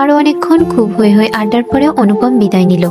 আরো অনেকক্ষণ খুব হয়ে হয়ে আড্ডার পরে অনুপম বিদায় নিল।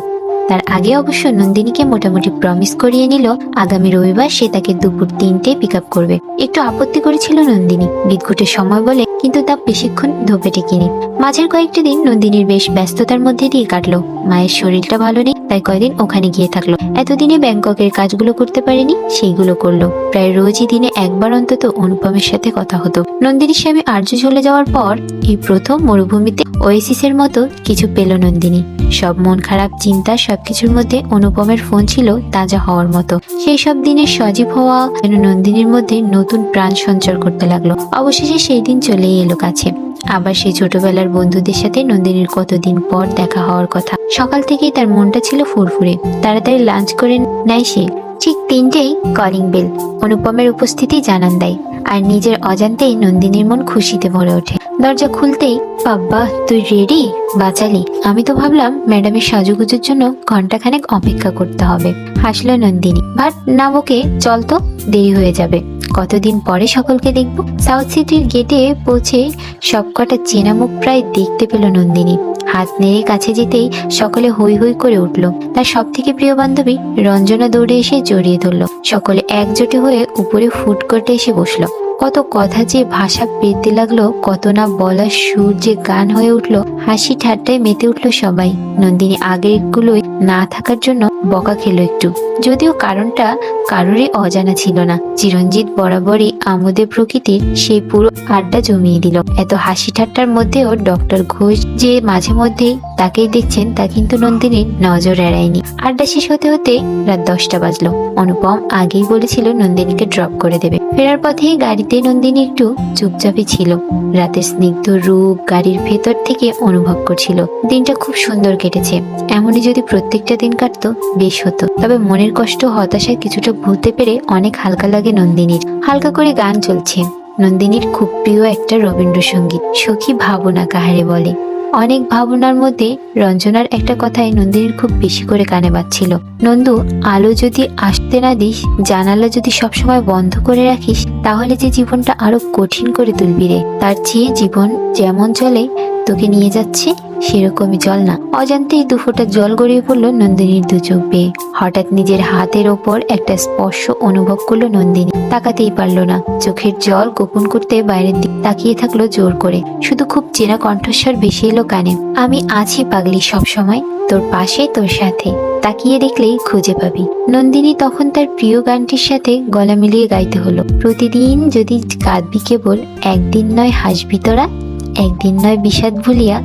তার আগে অবশ্য নন্দিনীকে মোটামুটি প্রমিস করিয়ে নিল আগামী রবিবার সে তাকে দুপুর 3টেয় পিক আপ করবে। একটু আপত্তি করেছিল নন্দিনী, বিদ্ঘুটের সময় বলে, কিন্তু তা বেশিক্ষণ ধোপে টেকেনি। মাঝের কয়েকটি দিন নন্দিনীর বেশ ব্যস্ততার মধ্যে দিয়ে কাটলো। মায়ের শরীরটা ভালো নেই, তাই কয়েকদিন ওখানে গিয়ে থাকলো। এতদিনে ব্যাংককের কাজগুলো করতে পারেনি, সেইগুলো করলো। প্রায় রোজই দিনে একবার অন্তত অনুপমের সাথে কথা হতো। নন্দিনীর স্বামী আর্য চলে যাওয়ার পর এই প্রথম মরুভূমিতে ওয়েসিসের মতো কিছু পেল নন্দিনী। সব মন খারাপ চিন্তা সবকিছুর মধ্যে অনুপমের ফোন ছিল তাজা হওয়ার মতো। সেই সব দিনের সজীব হওয়া যেন নন্দিনীর মধ্যে নতুন প্রাণ সঞ্চার করতে লাগলো। অবশেষে সেই দিন চলেই এলো কাছে। আবার সেই ছোটবেলার বন্ধুদের সাথে নন্দিনীর কতদিন পর দেখা হওয়ার কথা। সকাল থেকেই তার মনটা ছিল ফুরফুরে। তাড়াতাড়ি লাঞ্চ করে নেয় সে। ঠিক 3টেই কলিং বেল। অনুপমের উপস্থিতি জানান দেয়, আর নিজের অজান্তেই নন্দিনীর মন খুশিতে ভরে ওঠে। দরজা খুলতেই, বাবা তুই রেডি? বাঁচালি, আমি তো ভাবলাম ম্যাডামের সাজুগুজুর জন্য ঘন্টাখানেক অপেক্ষা করতে হবে। হাসলো নন্দিনী। ভাট না বকে চল তো, দেরি হয়ে যাবে। কতদিন পরে সকলকে দেখব। সাউথ সিটির গেটে পৌঁছে সবকটা চেনা মুখ প্রায় দেখতে পেল নন্দিনী। হাত নেড়ে কাছে যেতেই সকলে হই হই করে উঠল। তার সব থেকে প্রিয় বান্ধবী রঞ্জনা দৌড়ে এসে জড়িয়ে ধরল। সকলে একজোটে হয়ে উপরে ফুট করে এসে বসলো। কত কথা যে ভাষা পেতে লাগলো, কত না বলা সুর যে গান হয়ে উঠলো। হাসি ঠাট্টায় মেতে উঠলো সবাই। নন্দিনী আগের গুলোই না থাকার জন্য বকা খেলো একটু, যদিও কারণটা কারোরই অজানা ছিল না। চিরঞ্জিত বরাবরই আমোদে প্রকৃতির সেই পুরো আড্ডা জমিয়ে দিল। এত হাসি ঠাট্টার মধ্যেও ডক্টর ঘোষ যে মাঝে মধ্যেই তাকেই দেখছেন তা কিন্তু নন্দিনীর নজর এড়ায়নি। আড্ডা শেষ হতে হতে রাত 10টা বাজলো। অনুপম আগেই বলেছিল নন্দিনীকে ড্রপ করে দেবে। ফেরার পথে গাড়িতে নন্দিনী একটু চুপচাপই ছিল। রাতের স্নিগ্ধ রূপ গাড়ির ভেতর থেকে অনুভব করছিল। দিনটা খুব সুন্দর কেটেছে। এমনই যদি প্রত্যেকটা দিন কাটতো বেশ হতো। তবে মনের কষ্ট হতাশায় কিছুটা ভুলতে পেরে অনেক হালকা লাগে নন্দিনীর। হালকা করে গান চলছে, নন্দিনীর খুব প্রিয় একটা রবীন্দ্রসঙ্গীত, সখী ভাবনা কাহারে বলে। অনেক ভাবনার মধ্যে রঞ্জনার একটা কথাই নন্দিনীর খুব বেশি করে কানে বাজছিল। নন্দু, আলো যদি আসতে না দিস, জানালা যদি সবসময় বন্ধ করে রাখিস, তাহলে যে জীবনটা আরো কঠিন করে তুলবি রে। তার চেয়ে জীবন যেমন চলে তোকে নিয়ে যাচ্ছে সেরকমই চল না। অজান্তেই দুফোঁটা জল গড়িয়ে পড়লো নন্দিনীর দু চোখ বেয়ে। হঠাৎ নিজের হাতের ওপর একটা স্পর্শ অনুভব করলো নন্দিনী। তাকাতেই পারলো না। চোখের জল গোপন করতে বাইরের দিকে তাকিয়ে থাকলো জোর করে। শুধু খুব চেনা কণ্ঠস্বর ভেসে এলো কানে, আমি আছি পাগলি সব সময়, তোর পাশে তোর সাথে, তাকিয়ে দেখলেই খুঁজে পাবি। নন্দিনী তখন তার প্রিয় গানটির সাথে গলা মিলিয়ে গাইতে হলো, প্রতিদিন যদি কাঁদবি কেবল, একদিন নয় হাসবি তোরা, একদিন নয় বিষাদ ভুলিয়া